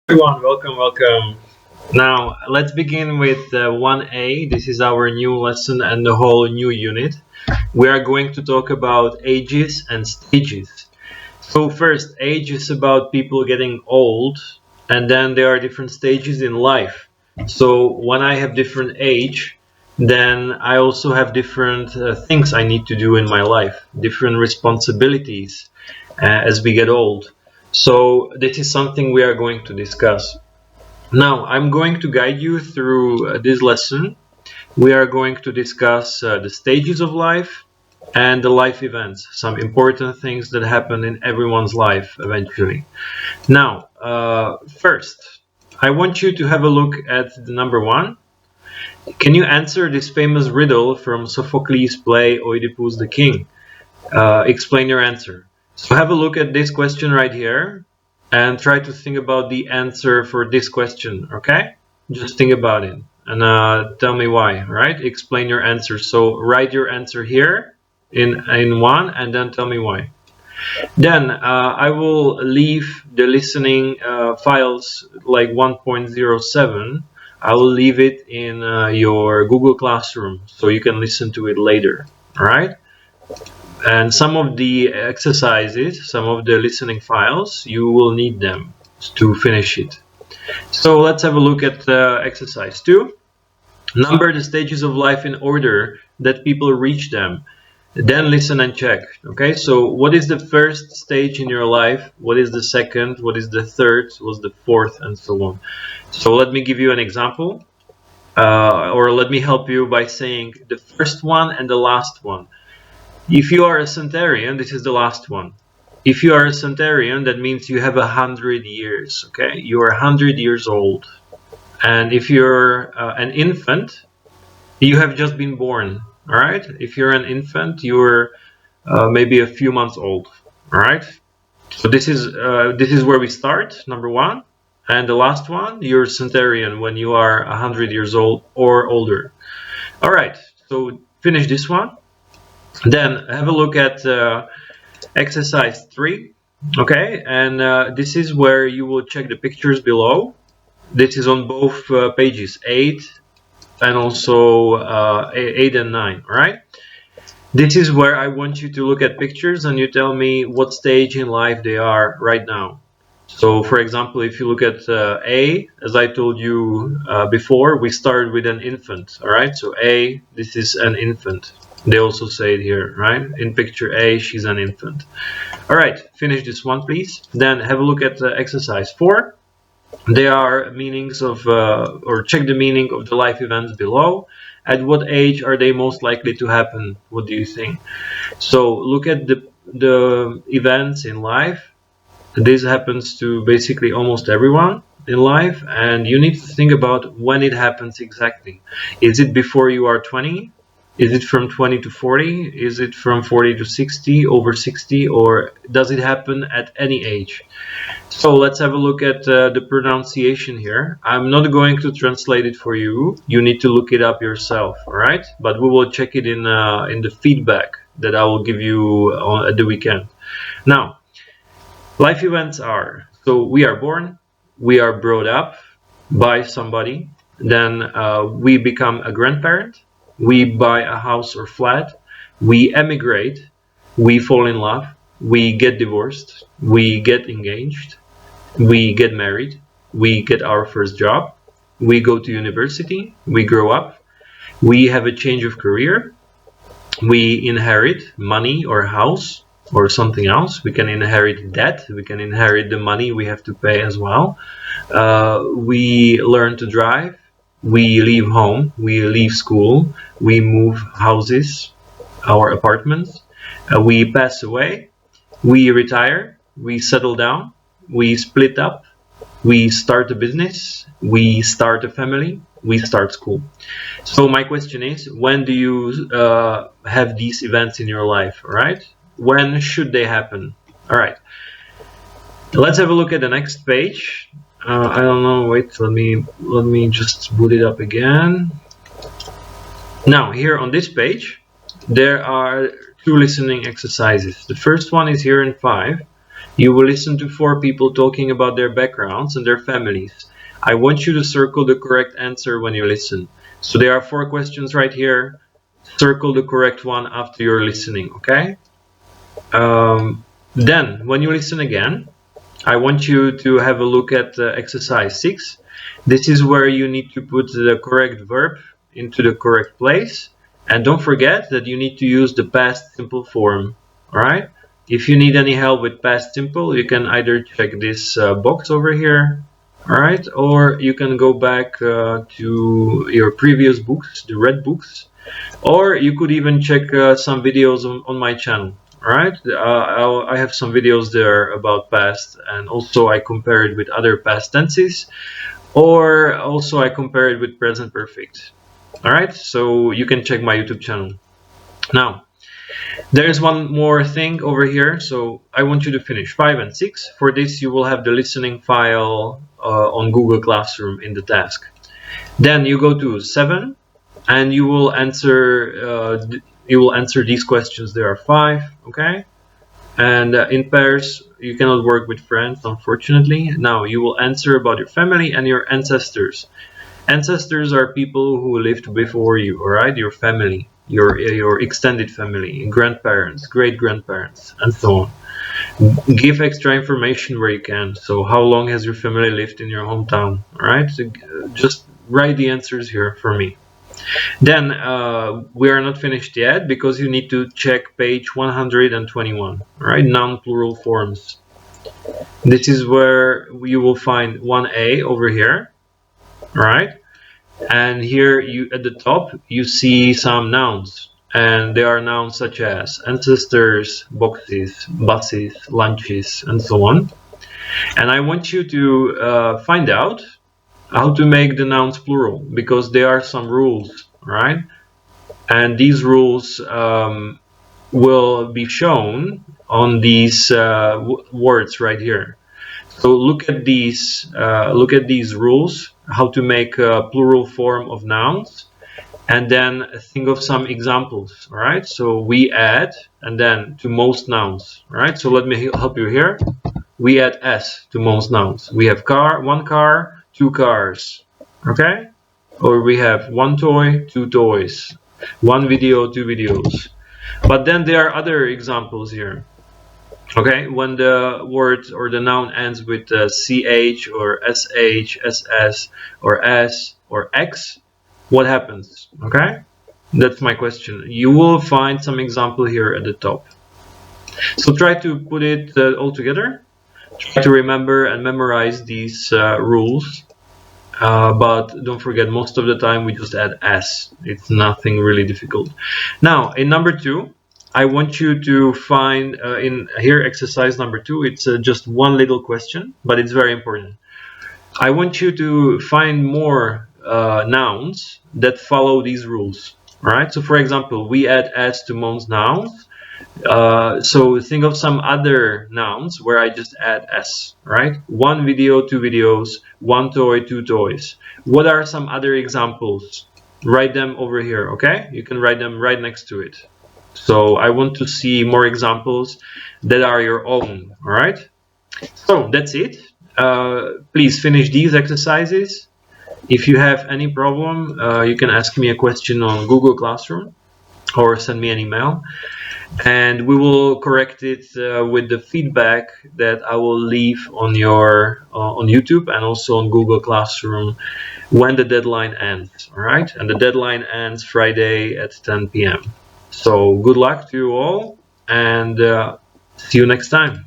Everyone, welcome. Now, let's begin with 1A. This is our new lesson and the whole new unit. We are going to talk about ages and stages. So first, age is about people getting old, and then there are different stages in life. So when I have different age, then I also have different things I need to do in my life, different responsibilities as we get old. So this is something we are going to discuss. Now, I'm going to guide you through this lesson. We are going to discuss the stages of life and the life events, some important things that happen in everyone's life eventually. Now, first, I want you to have a look at the number one. Can you answer this famous riddle from Sophocles' play Oedipus the King? Explain your answer. So have a look at this question right here and try to think about the answer for this question, okay? Just think about it and tell me why, right? Explain your answer. So write your answer here in one and then tell me why. Then I will leave the listening files like 1.07. I will leave it in your Google Classroom so you can listen to it later, all right? And some of the exercises, some of the listening files, you will need them to finish it. So let's have a look at exercise 2. Number the stages of life in order that people reach them. Then listen and check. Okay, so what is the first stage in your life? What is the second? What is the third? What's the fourth? And so on. So let me give you an example. Or let me help you by saying the first one and the last one. If you are a centurion, this is the last one. If you are a centurion, that means you have 100 years, okay? You are 100 years old. And if you're an infant, you have just been born, all right? If you're an infant, you're maybe a few months old, all right? So this is where we start, number one. And the last one, you're a centurion when you are 100 years old or older. All right, so finish this one. Then have a look at exercise 3, okay? And this is where you will check the pictures below. This is on both pages 8 and also 8 and 9, all right? This is where I want you to look at pictures and you tell me what stage in life they are right now. So for example, if you look at A, as I told you before, we start with an infant, all right? So A, this is an infant. They also say it here, right? In picture A, she's an infant. All right, finish this one, please. Then have a look at exercise 4. There are meanings of, or check the meaning of the life events below. At what age are they most likely to happen? What do you think? So look at the events in life. This happens to basically almost everyone in life, and you need to think about when it happens exactly. Is it before you are 20? Is it from 20 to 40? Is it from 40 to 60, over 60, or does it happen at any age? So let's have a look at the pronunciation here. I'm not going to translate it for you. You need to look it up yourself, all right? But we will check it in the feedback that I will give you at the weekend. Now, life events are, so we are born, we are brought up by somebody, then we become a grandparent, we buy a house or flat, we emigrate, we fall in love, we get divorced, we get engaged, we get married, we get our first job, we go to university, we grow up, we have a change of career, we inherit money or house or something else. We can inherit debt, we can inherit the money we have to pay as well. We learn to drive, we leave home, we leave school, we move houses, our apartments, we pass away, we retire, we settle down, we split up, we start a business, we start a family, we start school. So my question is, when do you have these events in your life, all right? When should they happen? All right, let's have a look at the next page. I don't know, wait, let me just boot it up again. Now here on this page there are two listening exercises. The first one is here in 5. You will listen to 4 people talking about their backgrounds and their families. I want you to circle the correct answer when you listen. So there are 4 questions right here. Circle the correct one after you're listening, okay? Then, when you listen again, I want you to have a look at exercise 6. This is where you need to put the correct verb into the correct place. And don't forget that you need to use the past simple form, alright? If you need any help with past simple, you can either check this box over here, alright? Or you can go back to your previous books, the red books. Or you could even check some videos on my channel. Alright, I have some videos there about past, and also I compare it with other past tenses, or also I compare it with present perfect. Alright, so you can check my YouTube channel. Now, there's one more thing over here, so I want you to finish 5 and 6. For this, you will have the listening file on Google Classroom in the task. Then you go to 7, and you will answer these questions. There are 5, okay? And in pairs, you cannot work with friends, unfortunately. Now you will answer about your family and your ancestors. Ancestors are people who lived before you, all right? Your family, your extended family, grandparents, great-grandparents, and so on. Give extra information where you can. So how long has your family lived in your hometown, all right? So just write the answers here for me. Then we are not finished yet, because you need to check page 121, right? Noun plural forms. This is where you will find 1A over here, right? And here you at the top you see some nouns, and there are nouns such as ancestors, boxes, buses, lunches, and so on. And I want you to find out how to make the nouns plural, because there are some rules, right? And these rules will be shown on these words right here. So look at these rules, how to make a plural form of nouns, and then think of some examples. All right, so we add, and then to most nouns. All right, so let me help you here. We add s to most nouns. We have one car, 2 cars, okay? Or we have 1 toy, 2 toys, 1 video, 2 videos. But then there are other examples here. Okay, when the word or the noun ends with ch or sh, ss, or s or x, what happens? Okay, that's my question. You will find some example here at the top. So try to put it all together. Try to remember and memorize these rules. But don't forget, most of the time we just add s. It's nothing really difficult. Now, in number 2, I want you to find in here exercise number 2. It's just one little question, but it's very important. I want you to find more nouns that follow these rules. All right. So, for example, we add s to most nouns. So think of some other nouns where I just add s, right? 1 video, 2 videos, 1 toy, 2 toys. What are some other examples? Write them over here, okay? You can write them right next to it. So I want to see more examples that are your own, all right? So that's it. Please finish these exercises. If you have any problem, you can ask me a question on Google Classroom or send me an email, and we will correct it with the feedback that I will leave on your on YouTube and also on Google Classroom when the deadline ends. All right, and the deadline ends Friday at 10 p.m. So good luck to you all, and see you next time.